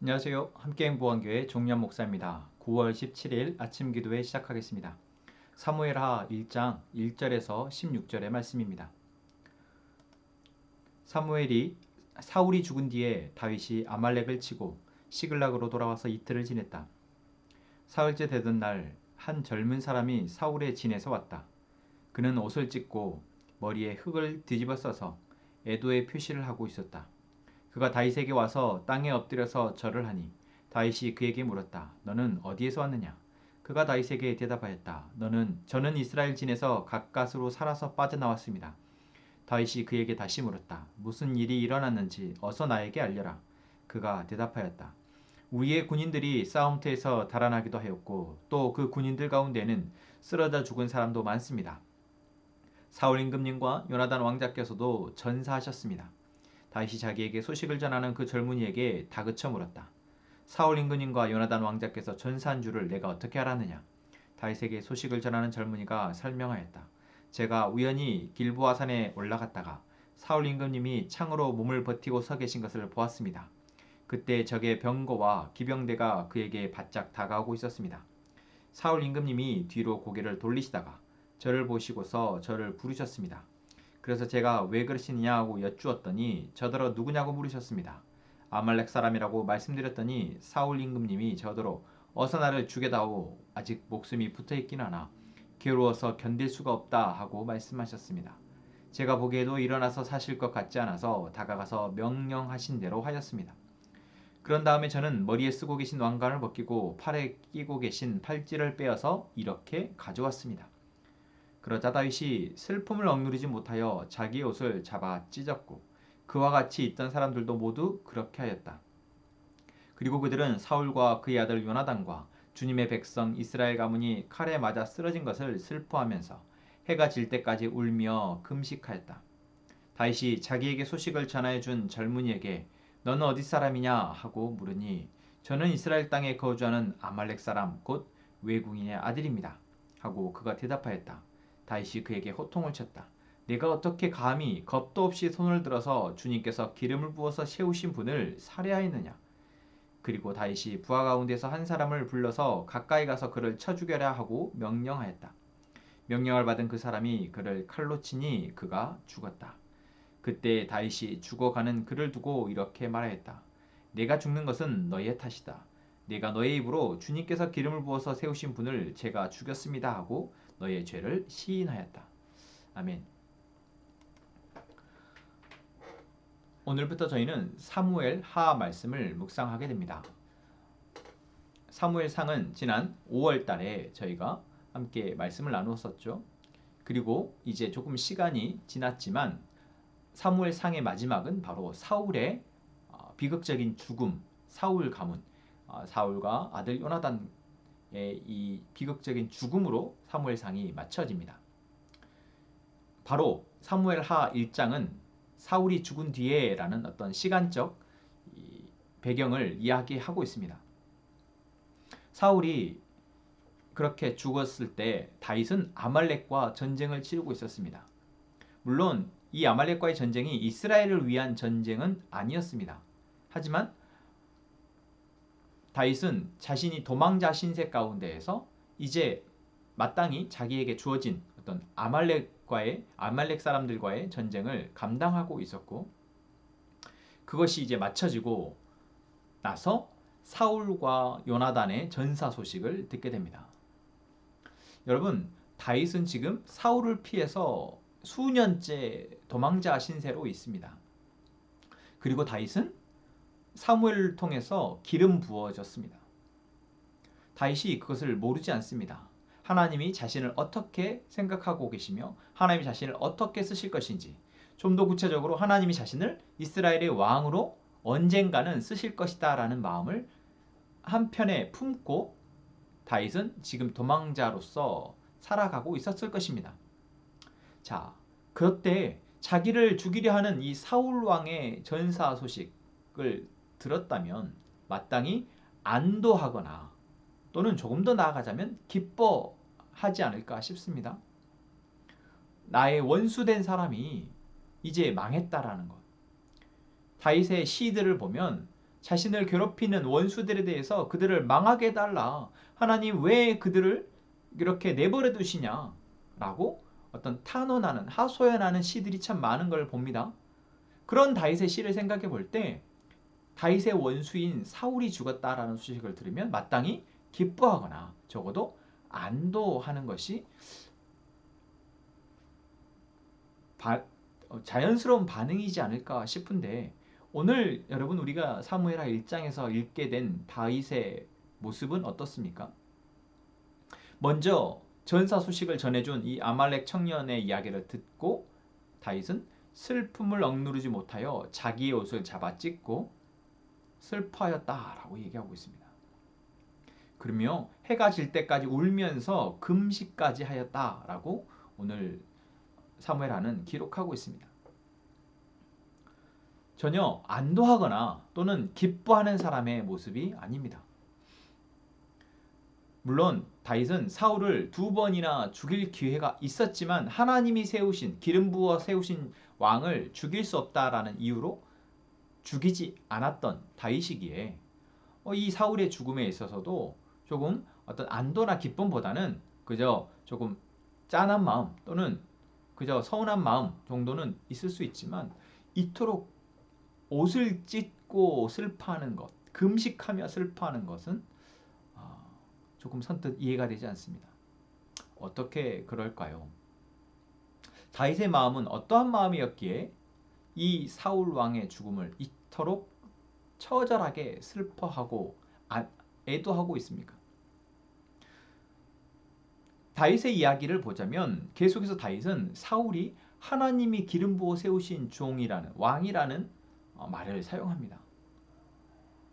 안녕하세요. 함께행보원교회 종련 목사입니다. 9월 17일 아침 기도회 시작하겠습니다. 사무엘하 1장 1절에서 16절의 말씀입니다. 사울이 죽은 뒤에 다윗이 아말렉을 치고 시글락으로 돌아와서 이틀을 지냈다. 사흘째 되던 날 한 젊은 사람이 사울의 진에서 왔다. 그는 옷을 찢고 머리에 흙을 뒤집어 써서 애도의 표시를 하고 있었다. 그가 다윗에게 와서 땅에 엎드려서 절을 하니 다윗이 그에게 물었다. 너는 어디에서 왔느냐? 그가 다윗에게 대답하였다. 저는 이스라엘 진에서 가까스로 살아서 빠져나왔습니다. 다윗이 그에게 다시 물었다. 무슨 일이 일어났는지 어서 나에게 알려라. 그가 대답하였다. 우리의 군인들이 싸움터에서 달아나기도 하였고 또 그 군인들 가운데는 쓰러져 죽은 사람도 많습니다. 사울 임금님과 요나단 왕자께서도 전사하셨습니다. 다윗이 자기에게 소식을 전하는 그 젊은이에게 다그쳐 물었다. 사울 임금님과 요나단 왕자께서 전사한 줄을 내가 어떻게 알았느냐? 다윗에게 소식을 전하는 젊은이가 설명하였다. 제가 우연히 길보아 산에 올라갔다가 사울 임금님이 창으로 몸을 버티고 서 계신 것을 보았습니다. 그때 적의 병거와 기병대가 그에게 바짝 다가오고 있었습니다. 사울 임금님이 뒤로 고개를 돌리시다가 저를 보시고서 저를 부르셨습니다. 그래서 제가 왜 그러시느냐고 여쭈었더니 저더러 누구냐고 물으셨습니다. 아말렉 사람이라고 말씀드렸더니 사울 임금님이 저더러 어서 나를 죽여다오. 아직 목숨이 붙어있긴 하나 괴로워서 견딜 수가 없다 하고 말씀하셨습니다. 제가 보기에도 일어나서 사실 것 같지 않아서 다가가서 명령하신 대로 하였습니다. 그런 다음에 저는 머리에 쓰고 계신 왕관을 벗기고 팔에 끼고 계신 팔찌를 빼어서 이렇게 가져왔습니다. 그러자 다윗이 슬픔을 억누르지 못하여 자기의 옷을 잡아 찢었고 그와 같이 있던 사람들도 모두 그렇게 하였다. 그리고 그들은 사울과 그의 아들 요나단과 주님의 백성 이스라엘 가문이 칼에 맞아 쓰러진 것을 슬퍼하면서 해가 질 때까지 울며 금식하였다. 다윗이 자기에게 소식을 전하여 준 젊은이에게 너는 어디 사람이냐 하고 물으니 저는 이스라엘 땅에 거주하는 아말렉 사람 곧 외국인의 아들입니다 하고 그가 대답하였다. 다윗이 그에게 호통을 쳤다. 내가 어떻게 감히 겁도 없이 손을 들어서 주님께서 기름을 부어서 세우신 분을 살해하였느냐? 그리고 다윗이 부하 가운데서 한 사람을 불러서 가까이 가서 그를 쳐 죽여라 하고 명령하였다. 명령을 받은 그 사람이 그를 칼로 치니 그가 죽었다. 그때 다윗이 죽어가는 그를 두고 이렇게 말하였다. 내가 죽는 것은 너의 탓이다. 내가 너의 입으로 주님께서 기름을 부어서 세우신 분을 제가 죽였습니다 하고 너의 죄를 시인하였다. 아멘. 오늘부터 저희는 사무엘 하 말씀을 묵상하게 됩니다. 사무엘 상은 지난 5월 달에 저희가 함께 말씀을 나누었었죠. 그리고 이제 조금 시간이 지났지만 사무엘 상의 마지막은 바로 사울의 비극적인 죽음, 사울 가문, 사울과 아들 요나단의 이 비극적인 죽음으로 사무엘 상이 마쳐집니다. 바로 사무엘 하 1장은 사울이 죽은 뒤에라는 어떤 시간적 배경을 이야기하고 있습니다. 사울이 그렇게 죽었을 때 다윗은 아말렉과 전쟁을 치르고 있었습니다. 물론 이 아말렉과의 전쟁이 이스라엘을 위한 전쟁은 아니었습니다. 하지만 다윗은 자신이 도망자 신세 가운데에서 이제 마땅히 자기에게 주어진 어떤 아말렉 사람들과의 전쟁을 감당하고 있었고 그것이 이제 마쳐지고 나서 사울과 요나단의 전사 소식을 듣게 됩니다. 여러분, 다윗은 지금 사울을 피해서 수년째 도망자 신세로 있습니다. 그리고 다윗은 사무엘을 통해서 기름 부어졌습니다. 다윗이 그것을 모르지 않습니다. 하나님이 자신을 어떻게 생각하고 계시며 하나님이 자신을 어떻게 쓰실 것인지, 좀 더 구체적으로 하나님이 자신을 이스라엘의 왕으로 언젠가는 쓰실 것이다 라는 마음을 한편에 품고 다윗은 지금 도망자로서 살아가고 있었을 것입니다. 자, 그때 자기를 죽이려 하는 이 사울 왕의 전사 소식을 들었다면 마땅히 안도하거나 또는 조금 더 나아가자면 기뻐하지 않을까 싶습니다. 나의 원수된 사람이 이제 망했다라는 것. 다윗의 시들을 보면 자신을 괴롭히는 원수들에 대해서 그들을 망하게 해달라. 하나님 왜 그들을 이렇게 내버려 두시냐 라고 어떤 탄원하는, 하소연하는 시들이 참 많은 걸 봅니다. 그런 다윗의 시를 생각해 볼 때 다윗의 원수인 사울이 죽었다라는 소식을 들으면 마땅히 기뻐하거나 적어도 안도하는 것이 자연스러운 반응이지 않을까 싶은데, 오늘 여러분 우리가 사무엘하 1장에서 읽게 된 다윗의 모습은 어떻습니까? 먼저 전사 소식을 전해준 이 아말렉 청년의 이야기를 듣고 다윗은 슬픔을 억누르지 못하여 자기의 옷을 잡아 찢고 슬퍼하였다라고 얘기하고 있습니다. 그러며 해가 질 때까지 울면서 금식까지 하였다라고 오늘 사무엘하는 기록하고 있습니다. 전혀 안도하거나 또는 기뻐하는 사람의 모습이 아닙니다. 물론 다윗은 사울을 2번이나 죽일 기회가 있었지만 하나님이 세우신, 기름 부어 세우신 왕을 죽일 수 없다라는 이유로 죽이지 않았던 다윗이기에 이 사울의 죽음에 있어서도 조금 어떤 안도나 기쁨보다는 그저 조금 짠한 마음 또는 그저 서운한 마음 정도는 있을 수 있지만, 이토록 옷을 찢고 슬퍼하는 것, 금식하며 슬퍼하는 것은 조금 선뜻 이해가 되지 않습니다. 어떻게 그럴까요? 다윗의 마음은 어떠한 마음이었기에 이 사울 왕의 죽음을 이토록 처절하게 슬퍼하고 애도하고 있습니까? 다윗의 이야기를 보자면 계속해서 다윗은 사울이 하나님이 기름 부어 세우신 종이라는, 왕이라는 말을 사용합니다.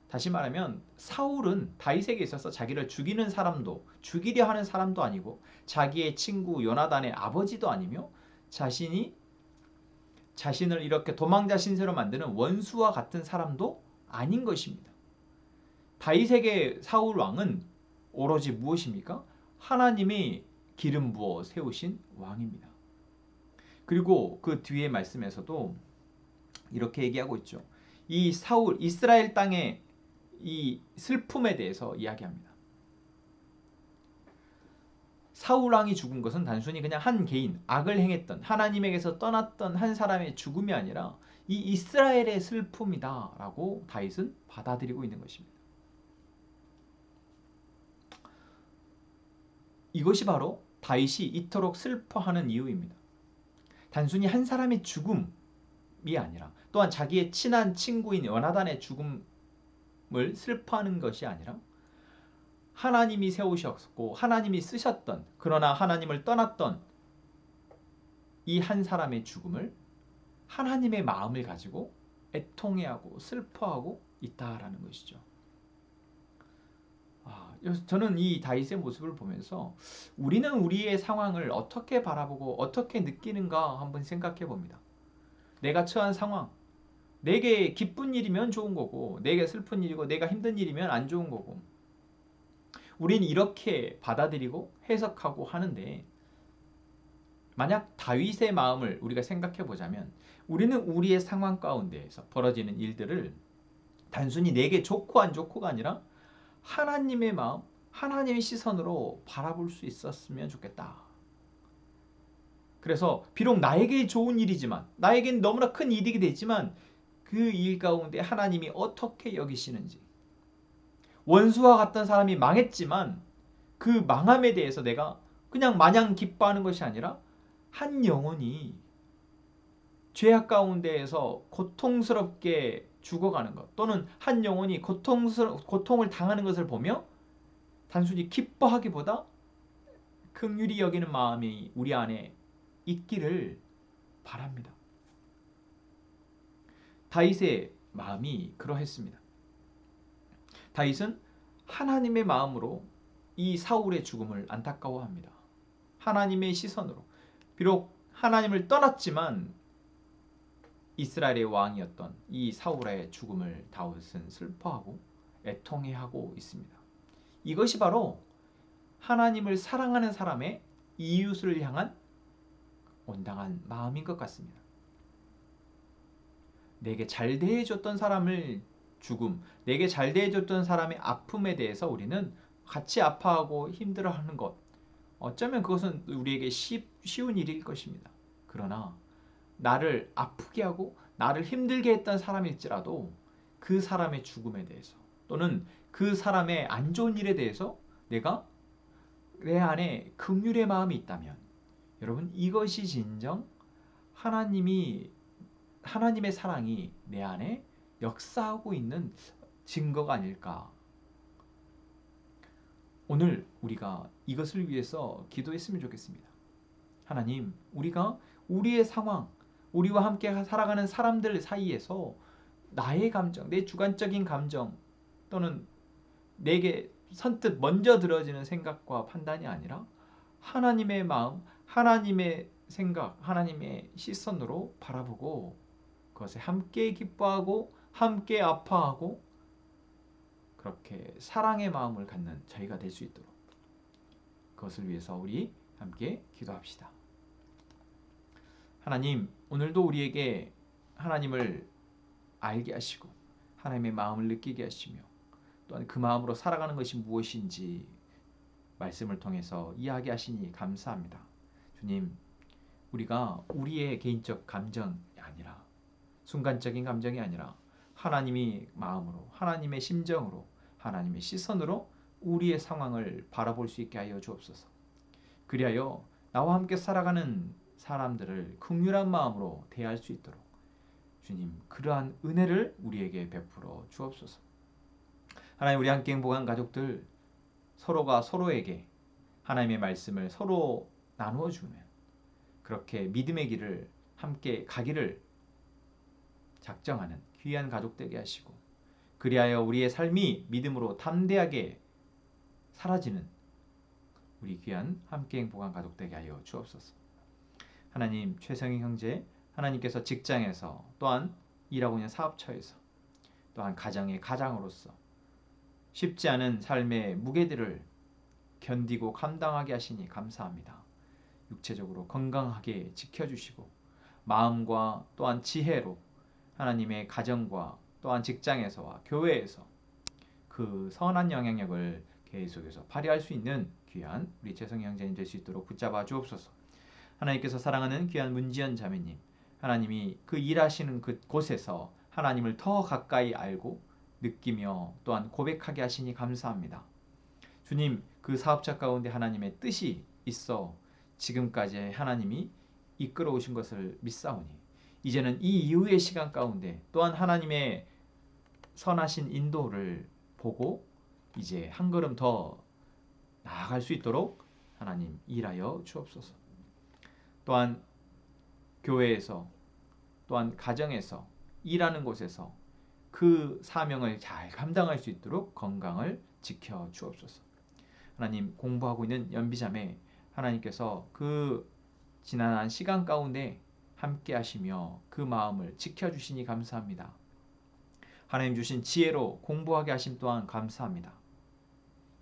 다시 말하면 사울은 다윗에게 있어서 자기를 죽이는 사람도, 죽이려 하는 사람도 아니고 자기의 친구 요나단의 아버지도 아니며 자신을 이렇게 도망자 신세로 만드는 원수와 같은 사람도 아닌 것입니다. 다윗에게 사울 왕은 오로지 무엇입니까? 하나님이 기름 부어 세우신 왕입니다. 그리고 그 뒤에 말씀에서도 이렇게 얘기하고 있죠. 이 사울, 이스라엘 땅의 이 슬픔에 대해서 이야기합니다. 사울 왕이 죽은 것은 단순히 그냥 한 개인, 악을 행했던, 하나님에게서 떠났던 한 사람의 죽음이 아니라 이 이스라엘의 슬픔이다 라고 다윗은 받아들이고 있는 것입니다. 이것이 바로 다윗이 이토록 슬퍼하는 이유입니다. 단순히 한 사람의 죽음이 아니라, 또한 자기의 친한 친구인 요나단의 죽음을 슬퍼하는 것이 아니라, 하나님이 세우셨고 하나님이 쓰셨던, 그러나 하나님을 떠났던 이 한 사람의 죽음을 하나님의 마음을 가지고 애통해하고 슬퍼하고 있다라는 것이죠. 저는 이 다윗의 모습을 보면서 우리는 우리의 상황을 어떻게 바라보고 어떻게 느끼는가 한번 생각해 봅니다. 내가 처한 상황, 내게 기쁜 일이면 좋은 거고 내게 슬픈 일이고 내가 힘든 일이면 안 좋은 거고, 우린 이렇게 받아들이고 해석하고 하는데, 만약 다윗의 마음을 우리가 생각해 보자면 우리는 우리의 상황 가운데에서 벌어지는 일들을 단순히 내게 좋고 안 좋고가 아니라 하나님의 마음, 하나님의 시선으로 바라볼 수 있었으면 좋겠다. 그래서 비록 나에게 좋은 일이지만, 나에겐 너무나 큰 이득이 되지만 그 일 가운데 하나님이 어떻게 여기시는지, 원수와 같던 사람이 망했지만 그 망함에 대해서 내가 그냥 마냥 기뻐하는 것이 아니라 한 영혼이 죄악 가운데에서 고통스럽게 죽어가는 것, 또는 한 영혼이 고통을 당하는 것을 보며 단순히 기뻐하기보다 긍휼히 여기는 마음이 우리 안에 있기를 바랍니다. 다윗의 마음이 그러했습니다. 다윗은 하나님의 마음으로 이 사울의 죽음을 안타까워합니다. 하나님의 시선으로. 비록 하나님을 떠났지만 이스라엘의 왕이었던 이 사울의 죽음을 다윗은 슬퍼하고 애통해하고 있습니다. 이것이 바로 하나님을 사랑하는 사람의 이웃을 향한 온당한 마음인 것 같습니다. 내게 잘 대해줬던 사람을 죽음, 내게 잘 대해줬던 사람의 아픔에 대해서 우리는 같이 아파하고 힘들어하는 것, 어쩌면 그것은 우리에게 쉬운 일일 것입니다. 그러나 나를 아프게 하고 나를 힘들게 했던 사람일지라도 그 사람의 죽음에 대해서 또는 그 사람의 안 좋은 일에 대해서 내가 내 안에 긍휼의 마음이 있다면, 여러분, 이것이 진정 하나님의 사랑이 내 안에 역사하고 있는 증거가 아닐까. 오늘 우리가 이것을 위해서 기도했으면 좋겠습니다. 하나님, 우리가 우리의 상황, 우리와 함께 살아가는 사람들 사이에서 나의 감정, 내 주관적인 감정 또는 내게 선뜻 먼저 들어지는 생각과 판단이 아니라 하나님의 마음, 하나님의 생각, 하나님의 시선으로 바라보고 그것에 함께 기뻐하고 함께 아파하고 그렇게 사랑의 마음을 갖는 저희가 될 수 있도록 그것을 위해서 우리 함께 기도합시다. 하나님, 오늘도 우리에게 하나님을 알게 하시고 하나님의 마음을 느끼게 하시며 또한 그 마음으로 살아가는 것이 무엇인지 말씀을 통해서 이야기하시니 감사합니다. 주님, 우리가 우리의 개인적 감정이 아니라 순간적인 감정이 아니라 하나님이 마음으로, 하나님의 심정으로, 하나님의 시선으로 우리의 상황을 바라볼 수 있게 하여 주옵소서. 그리하여 나와 함께 살아가는 사람들을 긍휼한 마음으로 대할 수 있도록 주님, 그러한 은혜를 우리에게 베풀어 주옵소서. 하나님, 우리 함께 행복한 가족들 서로가 서로에게 하나님의 말씀을 서로 나누어 주면 그렇게 믿음의 길을 함께 가기를 작정하는 귀한 가족 되게 하시고 그리하여 우리의 삶이 믿음으로 담대하게 사라지는 우리 귀한 함께 행복한 가족 되게 하여 주옵소서. 하나님, 최성희 형제, 하나님께서 직장에서 또한 일하고 있는 사업처에서 또한 가정의 가장으로서 쉽지 않은 삶의 무게들을 견디고 감당하게 하시니 감사합니다. 육체적으로 건강하게 지켜주시고 마음과 또한 지혜로 하나님의 가정과 또한 직장에서와 교회에서 그 선한 영향력을 계속해서 발휘할 수 있는 귀한 우리 재성이 형제님 될 수 있도록 붙잡아 주옵소서. 하나님께서 사랑하는 귀한 문지연 자매님, 하나님이 그 일하시는 그곳에서 하나님을 더 가까이 알고 느끼며 또한 고백하게 하시니 감사합니다. 주님, 그 사업자 가운데 하나님의 뜻이 있어 지금까지 하나님이 이끌어 오신 것을 믿사오니 이제는 이 이후의 시간 가운데 또한 하나님의 선하신 인도를 보고 이제 한 걸음 더 나아갈 수 있도록 하나님 일하여 주옵소서. 또한 교회에서 또한 가정에서 일하는 곳에서 그 사명을 잘 감당할 수 있도록 건강을 지켜 주옵소서. 하나님, 공부하고 있는 연비자매 하나님께서 그 지난한 시간 가운데 함께 하시며 그 마음을 지켜주시니 감사합니다. 하나님 주신 지혜로 공부하게 하심 또한 감사합니다.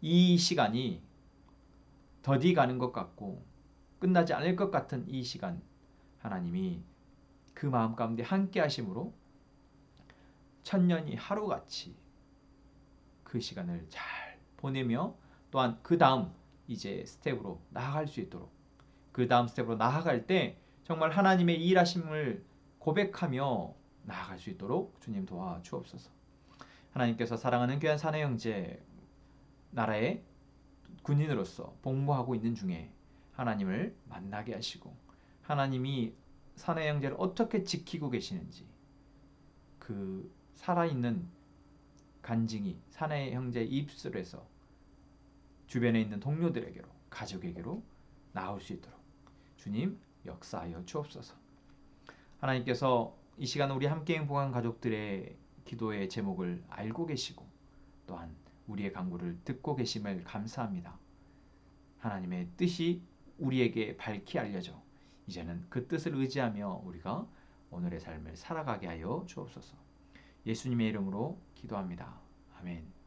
이 시간이 더디 가는 것 같고 끝나지 않을 것 같은 이 시간, 하나님이 그 마음 가운데 함께 하심으로 천년이 하루같이 그 시간을 잘 보내며 또한 그 다음 이제 스텝으로 나아갈 수 있도록 그 다음 스텝으로 나아갈 때 정말 하나님의 일하심을 고백하며 나아갈 수 있도록 주님 도와 주옵소서. 하나님께서 사랑하는 귀한 사내 형제 나라의 군인으로서 복무하고 있는 중에 하나님을 만나게 하시고 하나님이 사내 형제를 어떻게 지키고 계시는지 그 살아있는 간증이 사내 형제 입술에서 주변에 있는 동료들에게로 가족에게로 나올 수 있도록 주님 역사하여 주옵소서. 하나님께서 이 시간 우리 함께 행복한 가족들의 기도의 제목을 알고 계시고 또한 우리의 간구를 듣고 계심을 감사합니다. 하나님의 뜻이 우리에게 밝히 알려져 이제는 그 뜻을 의지하며 우리가 오늘의 삶을 살아가게 하여 주옵소서. 예수님의 이름으로 기도합니다. 아멘.